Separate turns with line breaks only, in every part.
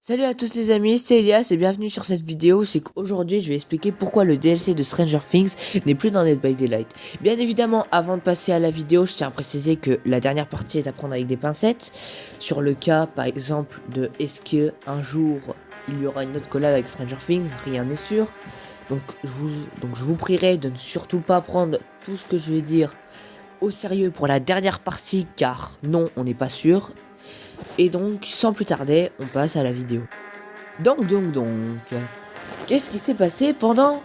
Salut à tous les amis, c'est Elias et bienvenue sur cette vidéo. C'est qu'aujourd'hui je vais expliquer pourquoi le DLC de Stranger Things n'est plus dans Dead by Daylight. Bien évidemment, avant de passer à la vidéo, je tiens à préciser que la dernière partie est à prendre avec des pincettes. Sur le cas par exemple de est-ce que un jour il y aura une autre collab avec Stranger Things, rien n'est sûr. Donc je vous prierai de ne surtout pas prendre tout ce que je vais dire au sérieux pour la dernière partie, car non, on n'est pas sûr. Et donc, sans plus tarder, on passe à la vidéo. Donc, qu'est-ce qui s'est passé pendant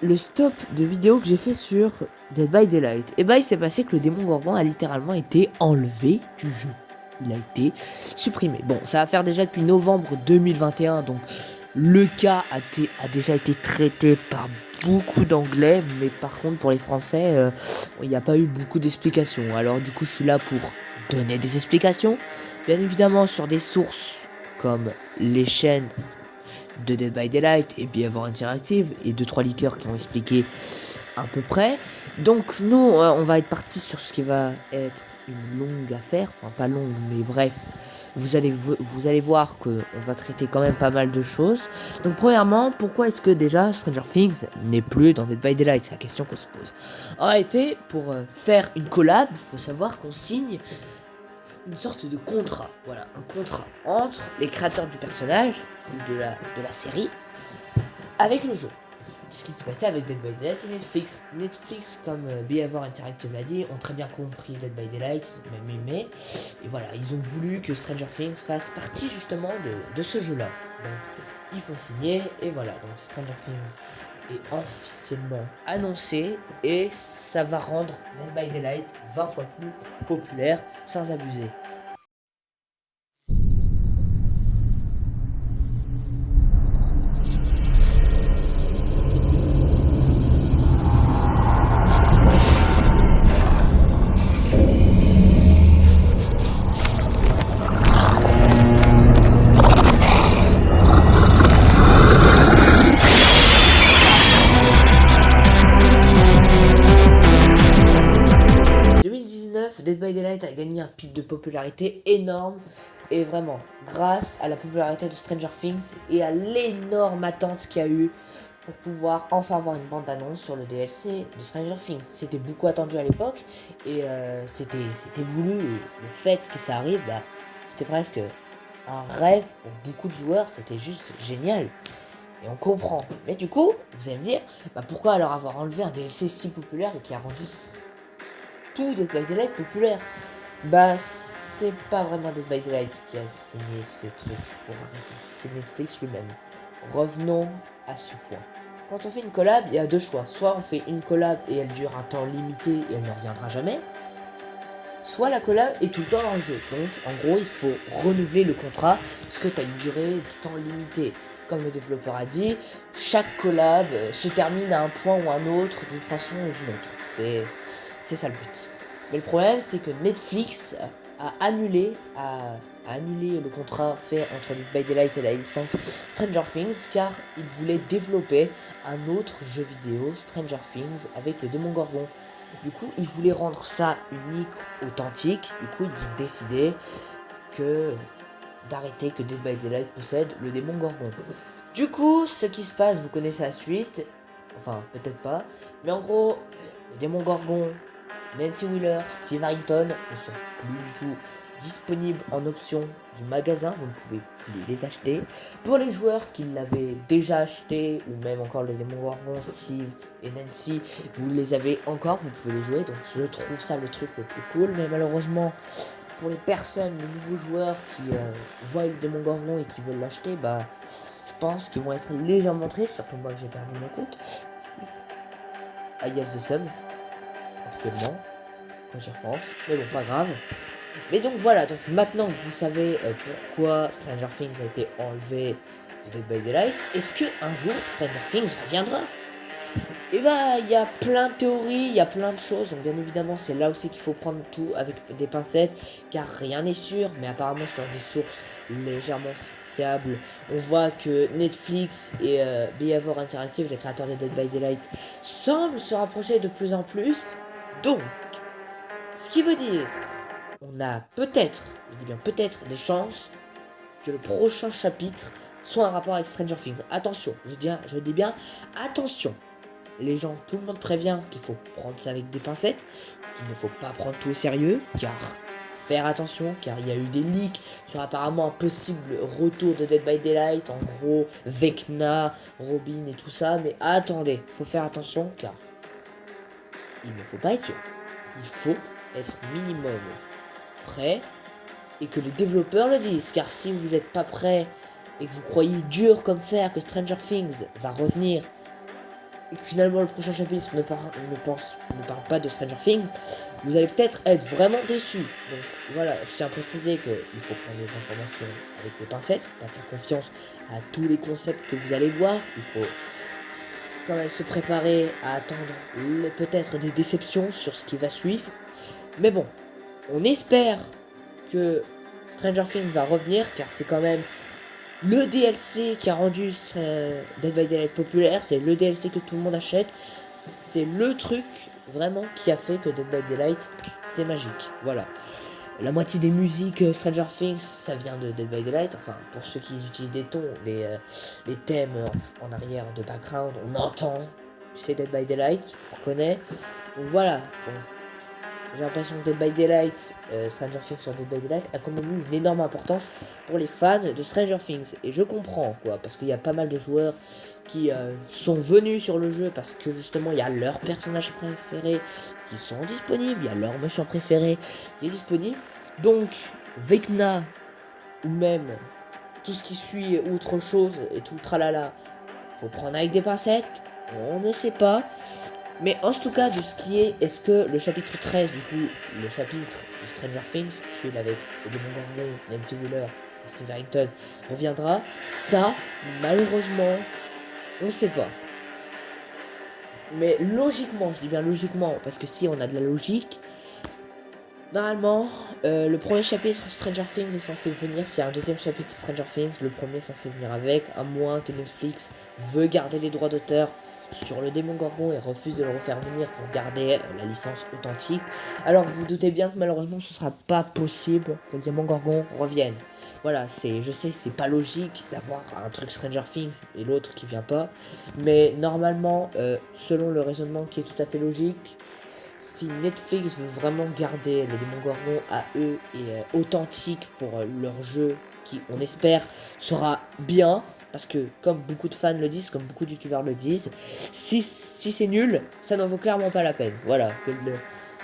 le stop de vidéo que j'ai fait sur Dead by Daylight? Et bah, il s'est passé que le démon Gorgon a littéralement été enlevé du jeu. Il a été supprimé. Bon, ça va faire déjà depuis novembre 2021, donc le cas a déjà été traité par beaucoup d'anglais, mais par contre pour les français, il n'y a pas eu beaucoup d'explications. Alors du coup, je suis là pour donner des explications, bien évidemment sur des sources comme les chaînes de Dead by Daylight et bien avoir Interactive et 2-3 leakers qui ont expliqué à peu près. Donc nous, on va être parti sur ce qui va être une longue affaire, enfin pas longue, mais bref, vous allez voir que on va traiter quand même pas mal de choses. Donc premièrement, pourquoi est-ce que déjà Stranger Things n'est plus dans Dead by Daylight? C'est la question qu'on se pose. En réalité, pour faire une collab, il faut savoir qu'on signe une sorte de contrat. Voilà, un contrat entre les créateurs du personnage, de la série, avec le jeu. Ce qui s'est passé avec Dead by Daylight et Netflix. Netflix, comme Behavior Interactive l'a dit, ont très bien compris Dead by Daylight, même aimé. Et voilà, ils ont voulu que Stranger Things fasse partie justement de ce jeu-là. Donc, ils font signer, et voilà. Donc, Stranger Things est officiellement annoncé, et ça va rendre Dead by Daylight 20 fois plus populaire, sans abuser. 2019, Dead by Daylight a gagné un pic de popularité énorme, et vraiment, grâce à la popularité de Stranger Things et à l'énorme attente qu'il y a eu pour pouvoir enfin avoir une bande-annonce sur le DLC de Stranger Things. C'était beaucoup attendu à l'époque, et c'était voulu, et le fait que ça arrive, bah, c'était presque un rêve pour beaucoup de joueurs, c'était juste génial. Et on comprend. Mais du coup, vous allez me dire, bah pourquoi alors avoir enlevé un DLC si populaire et qui a rendu tout Dead by Daylight populaire? Bah, c'est pas vraiment Dead by Daylight qui a signé ce truc pour arrêter, c'est Netflix lui-même. Revenons à ce point. Quand on fait une collab, il y a deux choix. Soit on fait une collab et elle dure un temps limité et elle ne reviendra jamais. Soit la collab est tout le temps dans le jeu. Donc, en gros, il faut renouveler le contrat parce que tu as une durée de temps limitée. Comme le développeur a dit, chaque collab se termine à un point ou à un autre d'une façon ou d'une autre. C'est ça le but. Mais le problème, c'est que Netflix a annulé, le contrat fait entre Dead by Daylight et la licence Stranger Things, car il voulait développer un autre jeu vidéo, Stranger Things, avec le démon Gorgon. Du coup, ils voulaient rendre ça unique, authentique. Du coup, ils ont décidé d'arrêter que Dead by Daylight possède le démon Gorgon. Du coup, ce qui se passe, vous connaissez la suite. Enfin, peut-être pas. Mais en gros, le démon Gorgon, Nancy Wheeler, Steve Harrington ne sont plus du tout disponibles en option du magasin. Vous ne pouvez plus les acheter. Pour les joueurs qui l'avaient déjà acheté, ou même encore le démon Gorgon, Steve et Nancy, vous les avez encore, vous pouvez les jouer. Donc je trouve ça le truc le plus cool. Mais malheureusement, pour les personnes, les nouveaux joueurs qui voient le démon Gorgon et qui veulent l'acheter, bah je pense qu'ils vont être légèrement tristes, surtout moi que j'ai perdu mon compte. I have the sub actuellement, quand j'y repense, mais bon, pas grave. Mais donc voilà, donc maintenant que vous savez pourquoi Stranger Things a été enlevé de Dead by Daylight, est-ce que un jour Stranger Things reviendra? Et bah, il y a plein de théories, il y a plein de choses, donc bien évidemment c'est là aussi qu'il faut prendre tout avec des pincettes, car rien n'est sûr, mais apparemment sur des sources légèrement fiables, on voit que Netflix et Behavior Interactive, les créateurs de Dead by Daylight, semblent se rapprocher de plus en plus. Donc, ce qui veut dire, on a peut-être, je dis bien peut-être, des chances que le prochain chapitre soit un rapport avec Stranger Things. Attention, je dis bien attention. Les gens, tout le monde prévient qu'il faut prendre ça avec des pincettes, qu'il ne faut pas prendre tout au sérieux, car faire attention, car il y a eu des leaks sur apparemment un possible retour de Dead by Daylight, en gros, Vecna, Robin et tout ça, mais attendez, faut faire attention, car il ne faut pas être sûr. Il faut être minimum prêt, et que les développeurs le disent, car si vous n'êtes pas prêt, et que vous croyez dur comme fer que Stranger Things va revenir, et que finalement le prochain chapitre ne parle pas de Stranger Things, vous allez peut-être être vraiment déçus. Donc voilà, je tiens à préciser qu'il faut prendre les informations avec des pincettes, pas faire confiance à tous les concepts que vous allez voir. Il faut quand même se préparer à attendre peut-être des déceptions sur ce qui va suivre. Mais bon, on espère que Stranger Things va revenir, car c'est quand même le DLC qui a rendu Dead by Daylight populaire, c'est le DLC que tout le monde achète, c'est le truc vraiment qui a fait que Dead by Daylight c'est magique, voilà. La moitié des musiques Stranger Things ça vient de Dead by Daylight, enfin pour ceux qui utilisent des tons, les thèmes en arrière de background, on entend, c'est Dead by Daylight, on reconnaît, donc voilà. Donc, j'ai l'impression que Dead by Daylight, Stranger Things sur Dead by Daylight a quand même eu une énorme importance pour les fans de Stranger Things. Et je comprends, quoi, parce qu'il y a pas mal de joueurs qui sont venus sur le jeu parce que justement il y a leurs personnages préférés qui sont disponibles, il y a leur méchant préféré qui est disponible. Donc, Vecna, ou même tout ce qui suit autre chose et tout le tralala, faut prendre avec des pincettes, on ne sait pas. Mais en tout cas, de ce qui est-ce que le chapitre 13, du coup, le chapitre de Stranger Things, celui avec les démons Gorgon, Nancy Wheeler et Steve Harrington, reviendra, ça, malheureusement, on sait pas. Mais logiquement, je dis bien logiquement, parce que si on a de la logique, normalement, le premier chapitre Stranger Things est censé venir, s'il y a un deuxième chapitre Stranger Things, le premier est censé venir avec, à moins que Netflix veuille garder les droits d'auteur sur le démon Gorgon et refuse de le refaire venir pour garder la licence authentique. Alors vous vous doutez bien que malheureusement ce sera pas possible que le démon Gorgon revienne. Voilà, je sais c'est pas logique d'avoir un truc Stranger Things et l'autre qui vient pas, mais normalement selon le raisonnement qui est tout à fait logique, si Netflix veut vraiment garder le démon Gorgon à eux et authentique pour leur jeu qui on espère sera bien. Parce que, comme beaucoup de fans le disent, comme beaucoup de youtubeurs le disent, si c'est nul, ça n'en vaut clairement pas la peine. Voilà,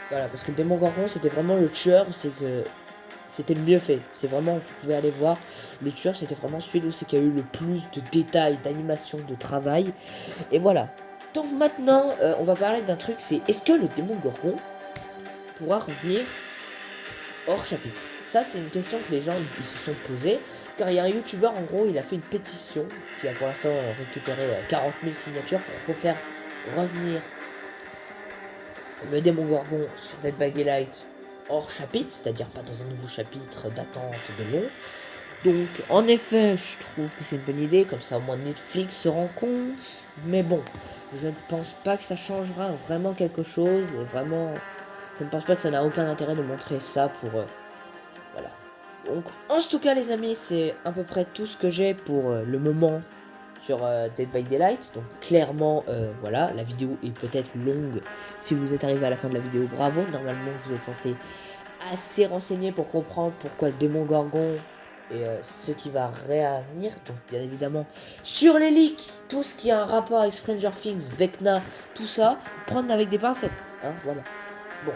parce que le démon Gorgon, c'était vraiment le tueur, c'était le mieux fait. C'est vraiment, vous pouvez aller voir, le tueur, c'était vraiment celui où c'est qu'il y a eu le plus de détails, d'animation, de travail. Et voilà. Donc maintenant, on va parler d'un truc, c'est est-ce que le démon Gorgon pourra revenir hors chapitre? Ça, c'est une question que les gens ils se sont posés. Car il y a un youtubeur, en gros, il a fait une pétition qui a pour l'instant récupéré 40 000 signatures pour faire revenir le démon Gorgon sur Dead by Daylight hors chapitre, c'est-à-dire pas dans un nouveau chapitre d'attente de long. Donc, en effet, je trouve que c'est une bonne idée, comme ça au moins Netflix se rend compte. Mais bon, je ne pense pas que ça changera vraiment quelque chose. Vraiment, je ne pense pas que ça n'a aucun intérêt de montrer ça pour... voilà. Donc, en tout cas, les amis, c'est à peu près tout ce que j'ai pour le moment sur Dead by Daylight. Donc, clairement, voilà, la vidéo est peut-être longue. Si vous êtes arrivé à la fin de la vidéo, bravo. Normalement, vous êtes censé assez renseigner pour comprendre pourquoi le démon Gorgon et ce qui va réavenir. Donc, bien évidemment, sur les leaks, tout ce qui a un rapport avec Stranger Things, Vecna, tout ça, prendre avec des pincettes. Hein, voilà. Bon,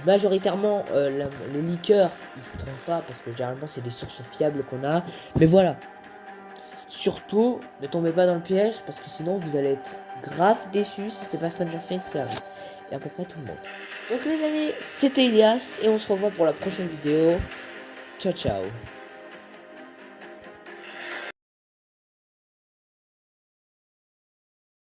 majoritairement, les leakers, ils se trompent pas parce que généralement c'est des sources fiables qu'on a. Mais voilà. Surtout, ne tombez pas dans le piège parce que sinon vous allez être grave déçus si c'est pas Stranger Things qui arrive. Et à peu près tout le monde. Donc les amis, c'était Ilias et on se revoit pour la prochaine vidéo. Ciao ciao.